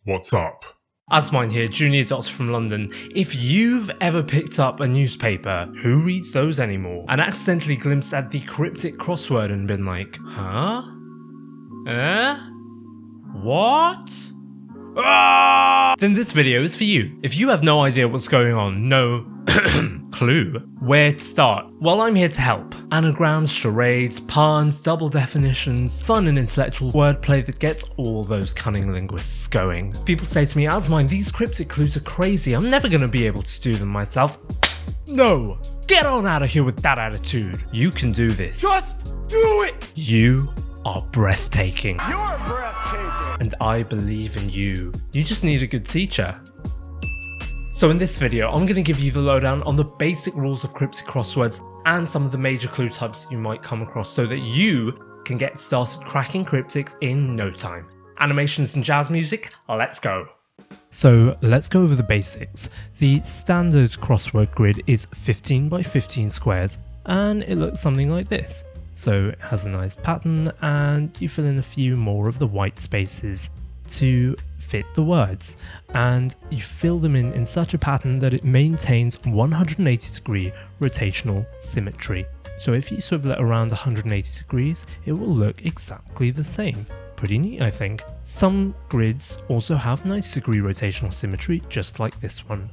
What's up? Azmain here, Junior Dots from London. If you've ever picked up a newspaper, who reads those anymore, and accidentally glimpsed at the cryptic crossword and been like, huh? What? Then this video is for you. If you have no idea what's going on, no clue where to start, well, I'm here to help. Anagrams, charades, puns, double definitions, fun and intellectual wordplay that gets all those cunning linguists going. People say to me, Azmain, these cryptic clues are crazy, I'm never gonna be able to do them myself. No! Get on out of here with that attitude. You can do this. Just do it! You are breathtaking. You're breathtaking! And I believe in you. You just need a good teacher. So in this video, I'm going to give you the lowdown on the basic rules of cryptic crosswords and some of the major clue types you might come across so that you can get started cracking cryptics in no time. Animations and jazz music, let's go. So let's go over the basics. The standard crossword grid is 15 by 15 squares and it looks something like this. So it has a nice pattern and you fill in a few more of the white spaces to fit the words, and you fill them in such a pattern that it maintains 180-degree rotational symmetry. So if you swivel it around 180 degrees, it will look exactly the same. Pretty neat, I think. Some grids also have 90-degree rotational symmetry, just like this one.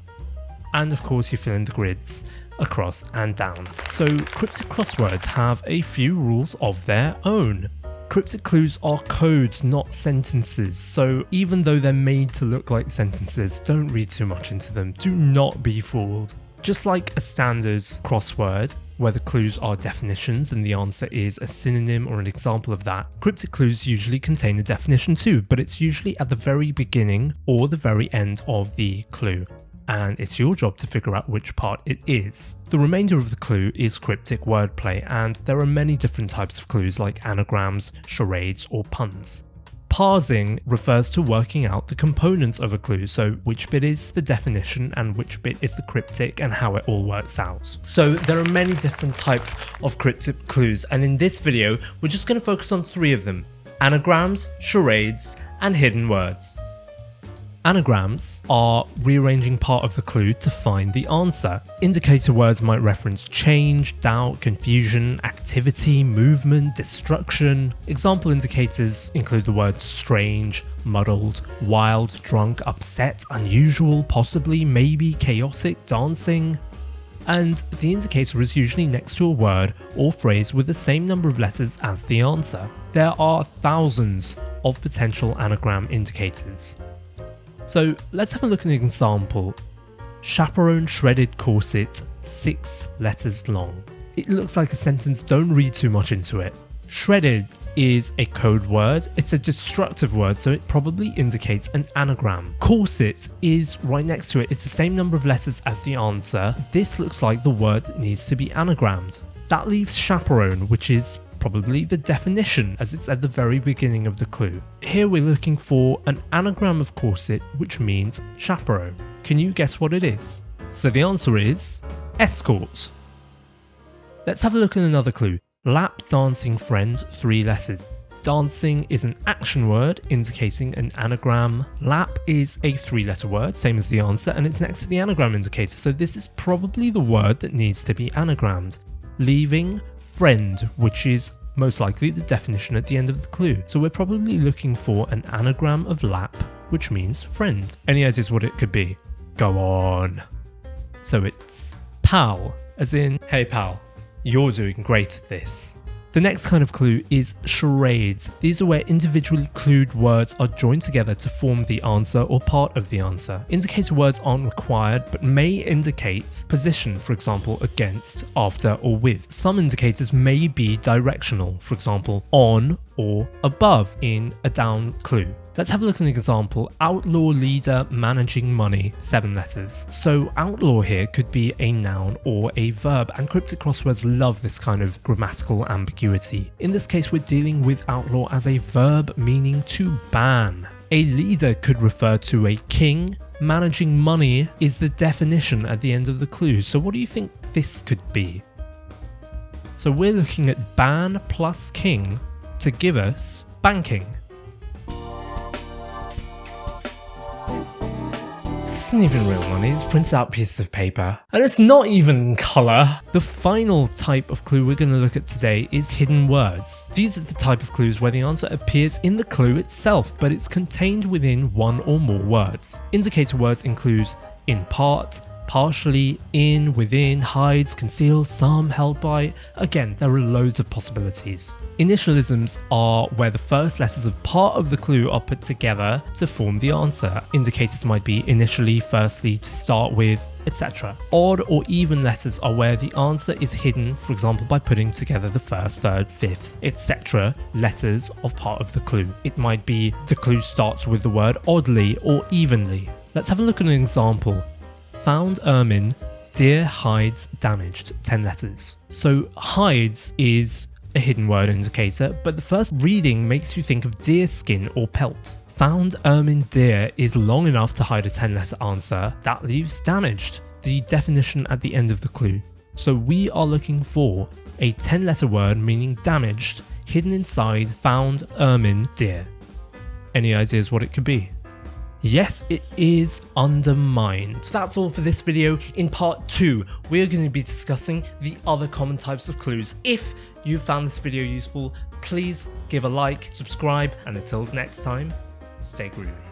And of course you fill in the grids across and down. So cryptic crosswords have a few rules of their own. Cryptic clues are codes, not sentences, so even though they're made to look like sentences, don't read too much into them, do not be fooled. Just like a standard crossword, where the clues are definitions and the answer is a synonym or an example of that, cryptic clues usually contain a definition too, but it's usually at the very beginning or the very end of the clue. And it's your job to figure out which part it is. The remainder of the clue is cryptic wordplay, and there are many different types of clues like anagrams, charades, or puns. Parsing refers to working out the components of a clue, so which bit is the definition and which bit is the cryptic and how it all works out. So there are many different types of cryptic clues, and in this video we're just going to focus on 3 of them: anagrams, charades, and hidden words. Anagrams are rearranging part of the clue to find the answer. Indicator words might reference change, doubt, confusion, activity, movement, destruction. Example indicators include the words strange, muddled, wild, drunk, upset, unusual, possibly, maybe, chaotic, dancing. And the indicator is usually next to a word or phrase with the same number of letters as the answer. There are thousands of potential anagram indicators. So let's have a look at an example. Chaperone shredded corset, 6 letters long. It looks like a sentence, don't read too much into it. Shredded is a code word, it's a destructive word, so it probably indicates an anagram. Corset is right next to it, it's the same number of letters as the answer. This looks like the word that needs to be anagrammed. That leaves chaperone, which is probably the definition, as it's at the very beginning of the clue. Here we're looking for an anagram of corset, which means chaperone. Can you guess what it is? So the answer is escort. Let's have a look at another clue. Lap dancing friend, 3 letters. Dancing is an action word indicating an anagram. Lap is a 3-letter word, same as the answer, and it's next to the anagram indicator, so this is probably the word that needs to be anagrammed. Leaving friend, which is most likely the definition at the end of the clue. So we're probably looking for an anagram of lap, which means friend. Any ideas what it could be? Go on. So it's pal, as in, hey pal, you're doing great at this. The next kind of clue is charades. These are where individually clued words are joined together to form the answer or part of the answer. Indicator words aren't required but may indicate position, for example against, after, or with. Some indicators may be directional, for example on or above in a down clue. Let's have a look at an example. Outlaw leader managing money, 7 letters. So outlaw here could be a noun or a verb, and cryptic crosswords love this kind of grammatical ambiguity. In this case, we're dealing with outlaw as a verb meaning to ban. A leader could refer to a king. Managing money is the definition at the end of the clue. So what do you think this could be? So we're looking at ban plus king to give us banking. isn't even real money, it's printed out pieces of paper. And it's not even in colour. The final type of clue we're going to look at today is hidden words. These are the type of clues where the answer appears in the clue itself, but it's contained within one or more words. Indicator words include in part, partially, in, within, hides, conceals, some, held by. Again, there are loads of possibilities. Initialisms are where the first letters of part of the clue are put together to form the answer. Indicators might be initially, firstly, to start with, etc. Odd or even letters are where the answer is hidden, for example by putting together the first, third, fifth, etc. letters of part of the clue. It might be the clue starts with the word oddly or evenly. Let's have a look at an example. Found ermine, deer hides damaged, 10 letters. So hides is a hidden word indicator, but the first reading makes you think of deer skin or pelt. Found ermine deer is long enough to hide a 10-letter answer. That leaves damaged, the definition at the end of the clue. So we are looking for a 10-letter word meaning damaged, hidden inside found ermine deer. Any ideas what it could be? Yes, it is undermined. That's all for this video. In part 2, we're going to be discussing the other common types of clues. If you found this video useful, please give a like, subscribe, and until next time, stay groovy.